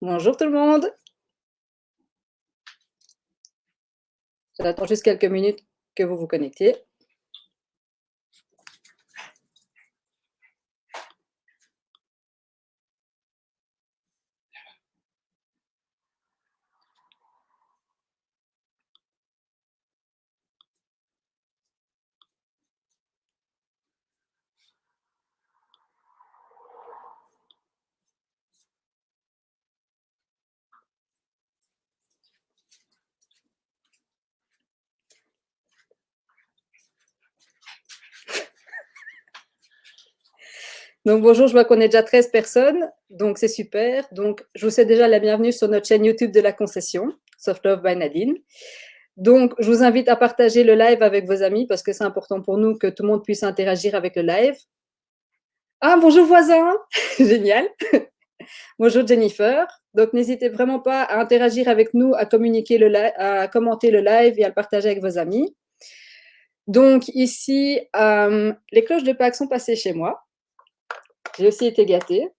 Bonjour tout le monde. J'attends juste quelques minutes que vous vous connectiez. Donc bonjour, je vois qu'on est déjà 13 personnes, donc c'est super. Donc je vous souhaite déjà la bienvenue sur notre chaîne YouTube de la concession, Soft Love by Nadine. Donc je vous invite à partager le live avec vos amis parce que c'est important pour nous que tout le monde puisse interagir avec le live. Ah, bonjour voisin, génial. Bonjour Jennifer. Donc n'hésitez vraiment pas à interagir avec nous, à communiquer à commenter le live et à le partager avec vos amis. Donc ici, les cloches de Pâques sont passées chez moi. J'ai aussi été gâtée.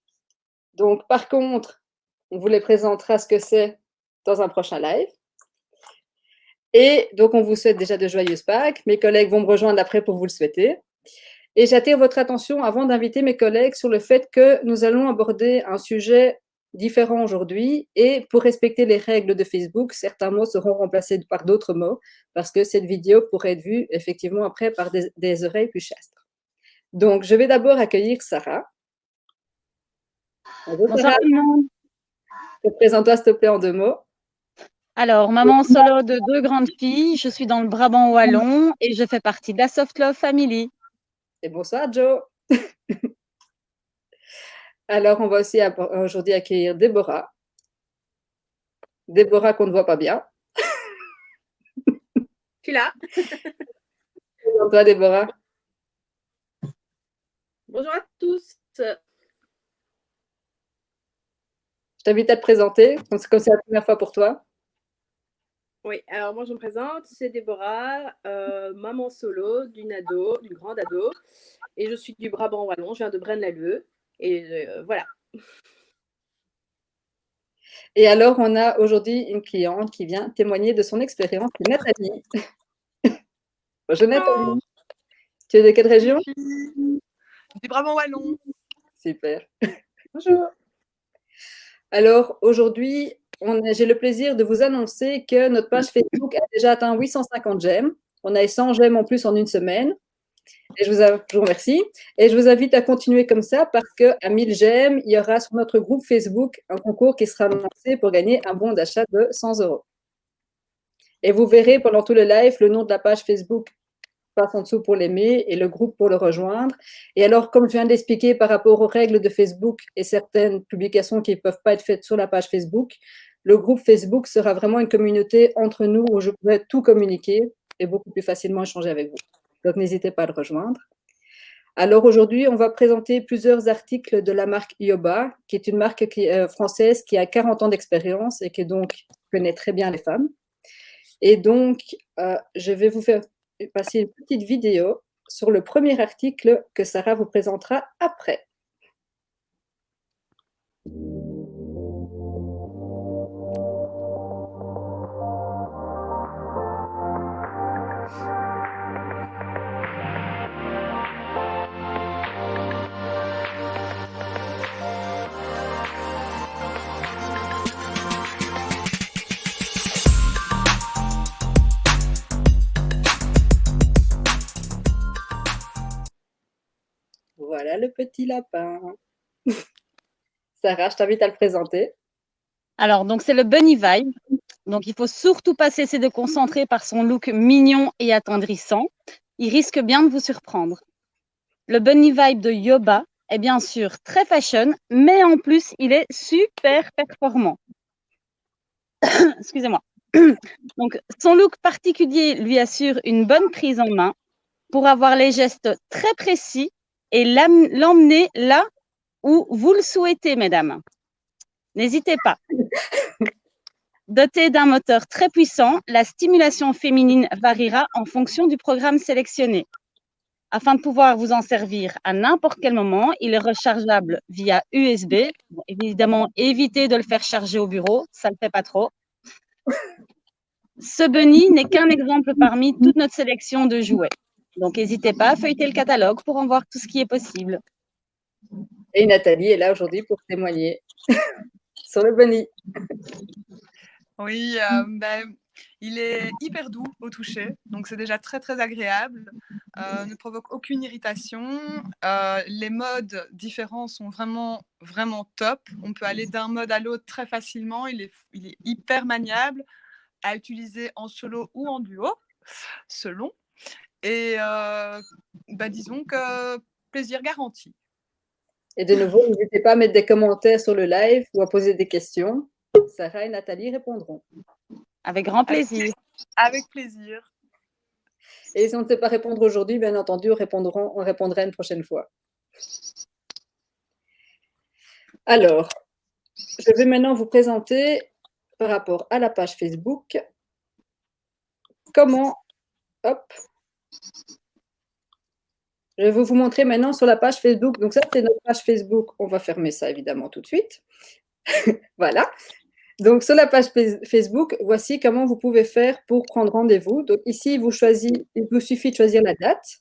Donc par contre, on vous les présentera ce que c'est dans un prochain live. Et donc on vous souhaite déjà de joyeuses Pâques. Mes collègues vont me rejoindre après pour vous le souhaiter. Et j'attire votre attention avant d'inviter mes collègues sur le fait que nous allons aborder un sujet différent aujourd'hui et pour respecter les règles de Facebook, certains mots seront remplacés par d'autres mots parce que cette vidéo pourrait être vue effectivement après par des oreilles plus chastes. Donc, je vais d'abord accueillir Sarah. Bonjour Sarah. Tout le monde. Présente-toi s'il te plaît en 2 mots. Alors, maman solo de 2 grandes filles, je suis dans le Brabant wallon et je fais partie de la Soft Love Family. Et bonsoir Joe. Alors, on va aussi aujourd'hui accueillir Déborah. Déborah qu'on ne voit pas bien. Je suis là. Présente-toi Déborah. Bonjour à tous. Je t'invite à te présenter, comme c'est la première fois pour toi. Oui, alors moi je me présente, c'est Déborah, maman solo d'une grande ado, et je suis du Brabant wallon, je viens de Braine-l'Alleud, et voilà. Et alors, on a aujourd'hui une cliente qui vient témoigner de son expérience, c'est Nathalie. Bonjour Nathalie. Tu es de quelle région? Du Brabant wallon. Super. Bonjour. Alors, aujourd'hui, j'ai le plaisir de vous annoncer que notre page Facebook a déjà atteint 850 j'aime. On a 100 j'aime en plus en une semaine. Et je vous remercie. Et je vous invite à continuer comme ça parce qu'à 1000 j'aime, il y aura sur notre groupe Facebook un concours qui sera lancé pour gagner un bon d'achat de 100 €. Et vous verrez pendant tout le live le nom de la page Facebook passe en dessous pour l'aimer et le groupe pour le rejoindre. Et alors, comme je viens d'expliquer par rapport aux règles de Facebook et certaines publications qui ne peuvent pas être faites sur la page Facebook, le groupe Facebook sera vraiment une communauté entre nous où je pourrai tout communiquer et beaucoup plus facilement échanger avec vous. Donc, n'hésitez pas à le rejoindre. Alors aujourd'hui, on va présenter plusieurs articles de la marque Yoba, qui est une marque française qui a 40 ans d'expérience et qui donc connaît très bien les femmes. Et donc, je vais vous faire passer une petite vidéo sur le premier article que Sarah vous présentera après. Voilà le petit lapin. Sarah, je t'invite à le présenter. Alors, donc c'est le Bunny Vibe. Donc, il faut surtout pas cesser de concentrer par son look mignon et attendrissant. Il risque bien de vous surprendre. Le Bunny Vibe de Yoba est bien sûr très fashion, mais en plus, il est super performant. Excusez-moi. Donc, son look particulier lui assure une bonne prise en main pour avoir les gestes très précis et l'emmener là où vous le souhaitez, mesdames. N'hésitez pas. Doté d'un moteur très puissant, la stimulation féminine variera en fonction du programme sélectionné. Afin de pouvoir vous en servir à n'importe quel moment, il est rechargeable via USB. Bon, évidemment, évitez de le faire charger au bureau, ça ne le fait pas trop. Ce bunny n'est qu'un exemple parmi toute notre sélection de jouets. Donc, n'hésitez pas à feuilleter le catalogue pour en voir tout ce qui est possible. Et Nathalie est là aujourd'hui pour témoigner sur le bunny. Oui, il est hyper doux au toucher, donc c'est déjà très très agréable. Ne provoque aucune irritation. Les modes différents sont vraiment vraiment top. On peut aller d'un mode à l'autre très facilement. Il est hyper maniable à utiliser en solo ou en duo, selon. Et disons que plaisir garanti. Et de nouveau, n'hésitez pas à mettre des commentaires sur le live ou à poser des questions. Sarah et Nathalie répondront. Avec grand plaisir. Avec plaisir. Et si on ne sait pas répondre aujourd'hui, bien entendu, on répondra une prochaine fois. Alors, je vais maintenant vous présenter, par rapport à la page Facebook, comment... Hop. Je vais vous montrer maintenant sur la page Facebook. Donc ça, c'est notre page Facebook. On va fermer ça, évidemment, tout de suite. Voilà. Donc, sur la page Facebook, voici comment vous pouvez faire pour prendre rendez-vous. Donc, ici, il vous suffit de choisir la date,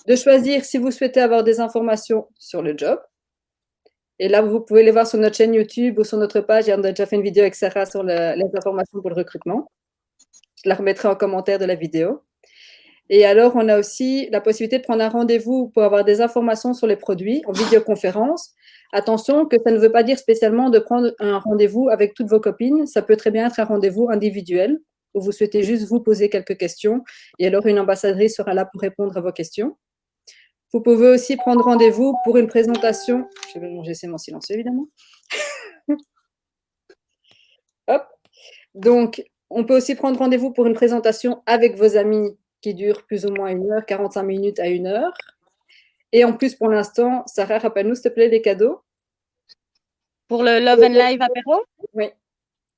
de choisir si vous souhaitez avoir des informations sur le job. Et là, vous pouvez les voir sur notre chaîne YouTube ou sur notre page. On a déjà fait une vidéo avec Sarah sur les informations pour le recrutement. Je la remettrai en commentaire de la vidéo. Et alors, on a aussi la possibilité de prendre un rendez-vous pour avoir des informations sur les produits en vidéoconférence. Attention, que ça ne veut pas dire spécialement de prendre un rendez-vous avec toutes vos copines. Ça peut très bien être un rendez-vous individuel où vous souhaitez juste vous poser quelques questions. Et alors, une ambassadrice sera là pour répondre à vos questions. Vous pouvez aussi prendre rendez-vous pour une présentation. Je vais laisser mon silence, évidemment. Hop. Donc, on peut aussi prendre rendez-vous pour une présentation avec vos amis qui dure plus ou moins 1 heure, 45 minutes à 1 heure. Et en plus, pour l'instant, Sarah, rappelle-nous, s'il te plaît, les cadeaux. Pour le Love and Live apéro? Oui.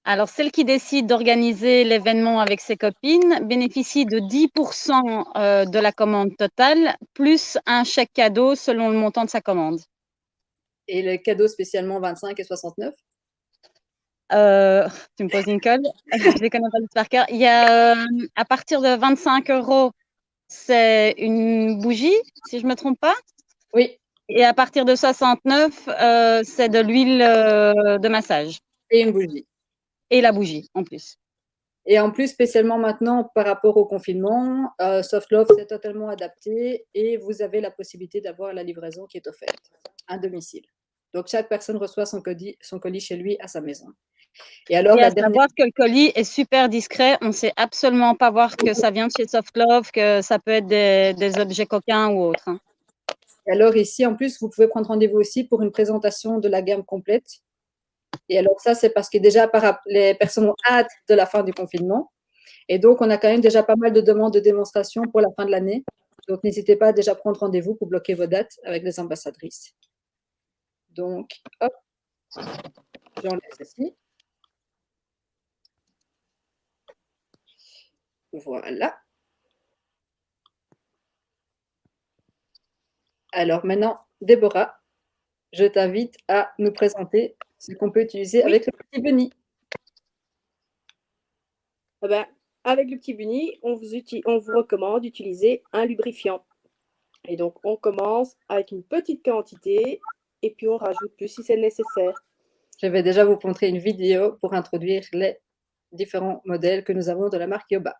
Alors, celle qui décide d'organiser l'événement avec ses copines bénéficie de 10% de la commande totale, plus un chèque cadeau selon le montant de sa commande. Et les cadeaux spécialement 25 et 69? Tu me poses une colle. Je ne les connais pas par cœur. Il y a, à partir de 25 €, c'est une bougie, si je ne me trompe pas. Oui. Et à partir de 69, c'est de l'huile de massage. Et une bougie. Et la bougie, en plus. Et en plus, spécialement maintenant, par rapport au confinement, Soft Love, c'est totalement adapté et vous avez la possibilité d'avoir la livraison qui est offerte à domicile. Donc, chaque personne reçoit son colis chez lui à sa maison. Et alors, à savoir que le colis est super discret. On ne sait absolument pas voir que ça vient de chez Soft Love, que ça peut être des objets coquins ou autres. Hein. Et alors, ici, en plus, vous pouvez prendre rendez-vous aussi pour une présentation de la gamme complète. Et alors, ça, c'est parce que déjà, les personnes ont hâte de la fin du confinement. Et donc, on a quand même déjà pas mal de demandes de démonstration pour la fin de l'année. Donc, n'hésitez pas à déjà prendre rendez-vous pour bloquer vos dates avec les ambassadrices. Donc, hop, j'enlève ceci. Voilà. Alors maintenant, Déborah, je t'invite à nous présenter ce qu'on peut utiliser avec le petit bunny. Avec le petit bunny, on vous recommande d'utiliser un lubrifiant. Et donc, on commence avec une petite quantité et puis on rajoute plus si c'est nécessaire. Je vais déjà vous montrer une vidéo pour introduire les différents modèles que nous avons de la marque Yoba.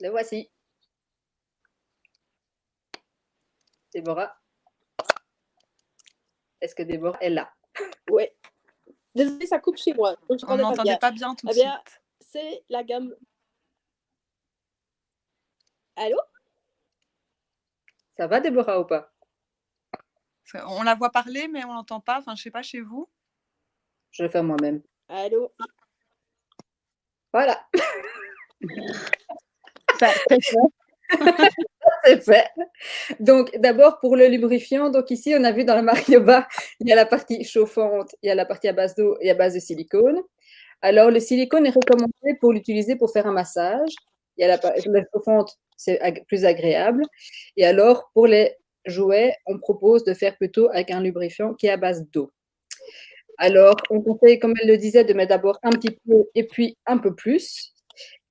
Le voici. Déborah. Est-ce que Déborah est là? Oui. Désolée, ça coupe chez moi. Donc on n'entendait pas bien tout de suite. C'est la gamme. Allô? Ça va, Déborah, ou pas? On la voit parler, mais on l'entend pas. Enfin, je sais pas chez vous. Je vais le faire moi-même. Allô? Voilà, Ça, c'est fait. c'est fait. Donc, d'abord, pour le lubrifiant, donc ici, on a vu dans la marque Yoba, il y a la partie chauffante, il y a la partie à base d'eau et à base de silicone. Alors, le silicone est recommandé pour l'utiliser pour faire un massage. Il y a la chauffante, c'est plus agréable. Et alors, pour les jouets, on propose de faire plutôt avec un lubrifiant qui est à base d'eau. Alors, on conseille, comme elle le disait, de mettre d'abord un petit peu et puis un peu plus.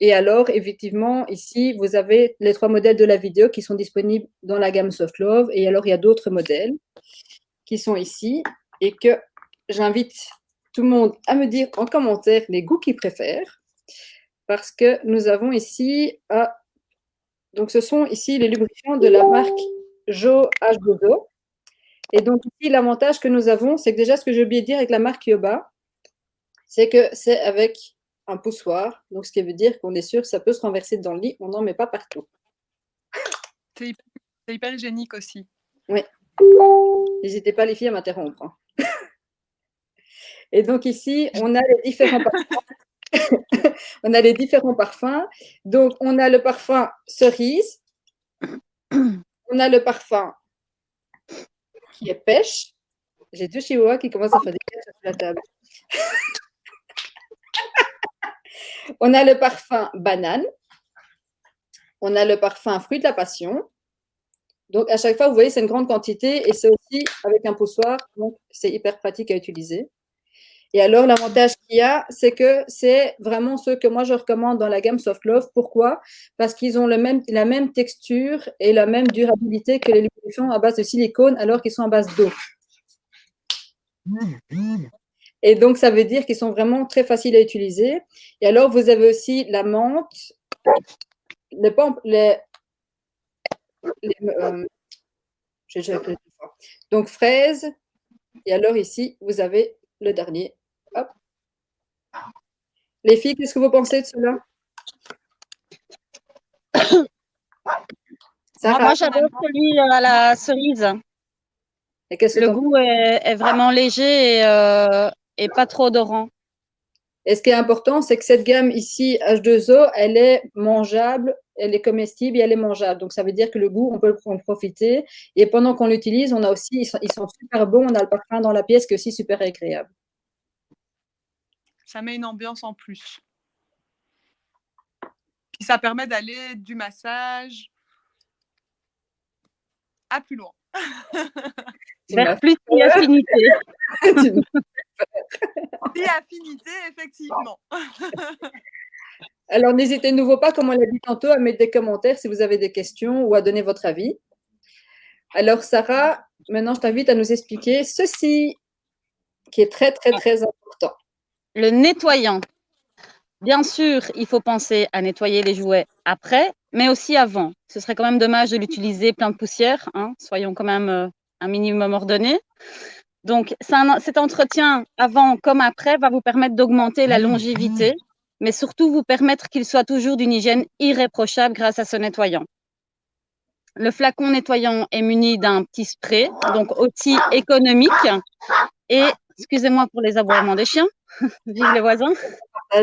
Et alors, effectivement, ici, vous avez les 3 modèles de la vidéo qui sont disponibles dans la gamme Soft Love. Et alors, il y a d'autres modèles qui sont ici et que j'invite tout le monde à me dire en commentaire les goûts qu'ils préfèrent. Parce que nous avons ici, donc ce sont ici les lubrifiants de la marque Jo H2O. Et donc ici, l'avantage que nous avons, c'est que déjà, ce que j'ai oublié de dire avec la marque Yoba, c'est que c'est avec un poussoir. Donc, ce qui veut dire qu'on est sûr que ça peut se renverser dans le lit, on n'en met pas partout. C'est hyper hygiénique aussi. Oui. N'hésitez pas, les filles, à m'interrompre. Hein. Et donc ici, on a les différents parfums. On a les différents parfums. Donc, on a le parfum cerise. On a le parfum qui est pêche. J'ai 2 chihuahuas qui commencent à faire des caches sur la table. On a le parfum banane. On a le parfum fruit de la passion. Donc, à chaque fois, vous voyez, c'est une grande quantité et c'est aussi avec un poussoir. Donc, c'est hyper pratique à utiliser. Et alors, l'avantage qu'il y a, c'est que c'est vraiment ceux que moi, je recommande dans la gamme Soft Love. Pourquoi? Parce qu'ils ont la même texture et la même durabilité que les lubrifiants à base de silicone alors qu'ils sont à base d'eau. Et donc, ça veut dire qu'ils sont vraiment très faciles à utiliser. Et alors, vous avez aussi la menthe, donc fraise. Et alors ici, vous avez le dernier. Hop. Les filles, qu'est-ce que vous pensez de cela? Moi, j'adore celui à la cerise. Et qu'est-ce que Le goût est vraiment léger et pas trop odorant. Et ce qui est important, c'est que cette gamme ici, H2O, elle est mangeable, elle est comestible et elle est mangeable. Donc, ça veut dire que le goût, on peut en profiter. Et pendant qu'on l'utilise, on a aussi, ils sont super bons. On a le parfum dans la pièce qui est aussi super agréable. Ça met une ambiance en plus. Puis ça permet d'aller du massage à plus loin. Vers plus d'affinité. Et affinité, effectivement. Alors, n'hésitez de nouveau pas, comme on l'a dit tantôt, à mettre des commentaires si vous avez des questions ou à donner votre avis. Alors, Sarah, maintenant, je t'invite à nous expliquer ceci, qui est très, très, très important. Le nettoyant. Bien sûr, il faut penser à nettoyer les jouets après, mais aussi avant. Ce serait quand même dommage de l'utiliser plein de poussière. Hein. Soyons quand même un minimum ordonnés. Donc, cet entretien avant comme après va vous permettre d'augmenter la longévité, mais surtout vous permettre qu'il soit toujours d'une hygiène irréprochable grâce à ce nettoyant. Le flacon nettoyant est muni d'un petit spray, donc aussi économique. Et, excusez-moi pour les aboiements des chiens, vive les voisins. Et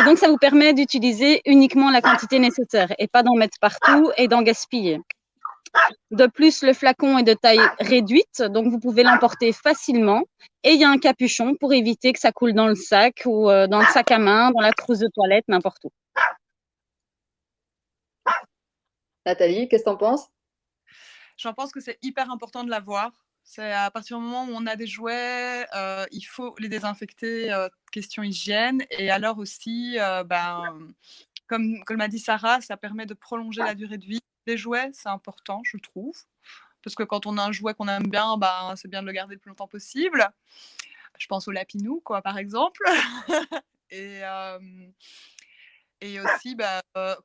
donc, ça vous permet d'utiliser uniquement la quantité nécessaire et pas d'en mettre partout et d'en gaspiller. De plus, le flacon est de taille réduite, donc vous pouvez l'emporter facilement. Et il y a un capuchon pour éviter que ça coule dans le sac ou dans le sac à main, dans la trousse de toilette, n'importe où. Nathalie, qu'est-ce que tu en penses? J'en pense que c'est hyper important de l'avoir. C'est à partir du moment où on a des jouets, il faut les désinfecter, question hygiène. Et alors aussi, comme m'a dit Sarah, ça permet de prolonger la durée de vie des jouets. C'est important, je trouve. Parce que quand on a un jouet qu'on aime bien, c'est bien de le garder le plus longtemps possible. Je pense au Lapinou, quoi, par exemple. Et Et aussi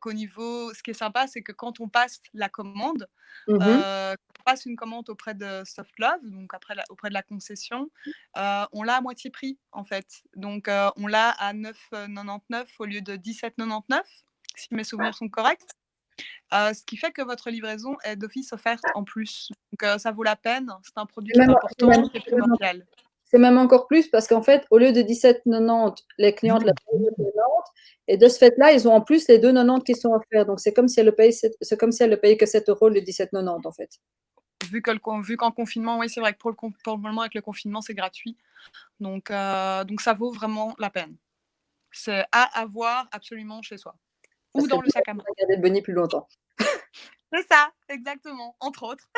qu'au niveau, ce qui est sympa, c'est que quand on passe la commande, Mhm. on passe une commande auprès de Soft Love, donc auprès de la concession, on l'a à moitié prix en fait. Donc on l'a à 9,99 au lieu de 17,99, si mes souvenirs sont corrects. Ce qui fait que votre livraison est d'office offerte en plus. Donc ça vaut la peine, c'est un produit qui est important, c'est primordial. C'est même encore plus parce qu'en fait, au lieu de 17,90, les clientes la payent 9,90 et de ce fait-là, ils ont en plus les 2,90 qui sont offerts. Donc c'est comme si elle ne payait que 7 € le 17,90 en fait. Vu qu'en confinement, oui, c'est vrai que pour le moment, avec le confinement, c'est gratuit. Donc ça vaut vraiment la peine. C'est à avoir absolument chez soi. Ou dans le sac à main. Garder le bunny plus longtemps. C'est ça, exactement, entre autres.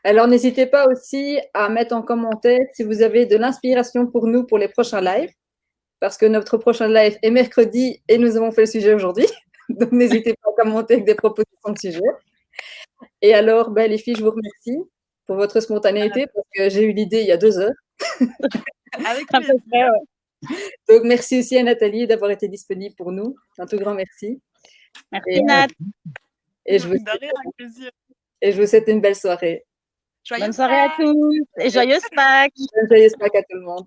Alors, n'hésitez pas aussi à mettre en commentaire si vous avez de l'inspiration pour nous pour les prochains lives, parce que notre prochain live est mercredi et nous avons fait le sujet aujourd'hui. Donc, n'hésitez pas à commenter avec des propositions de sujets. Et alors, les filles, je vous remercie pour votre spontanéité, parce que j'ai eu l'idée il y a 2 heures. Avec plaisir. Donc, merci aussi à Nathalie d'avoir été disponible pour nous. Un tout grand merci. Merci, Nat. Et je vous souhaite une belle soirée. Bonne soirée à tous et joyeuse Pâques. Joyeuse Pâques à tout le monde.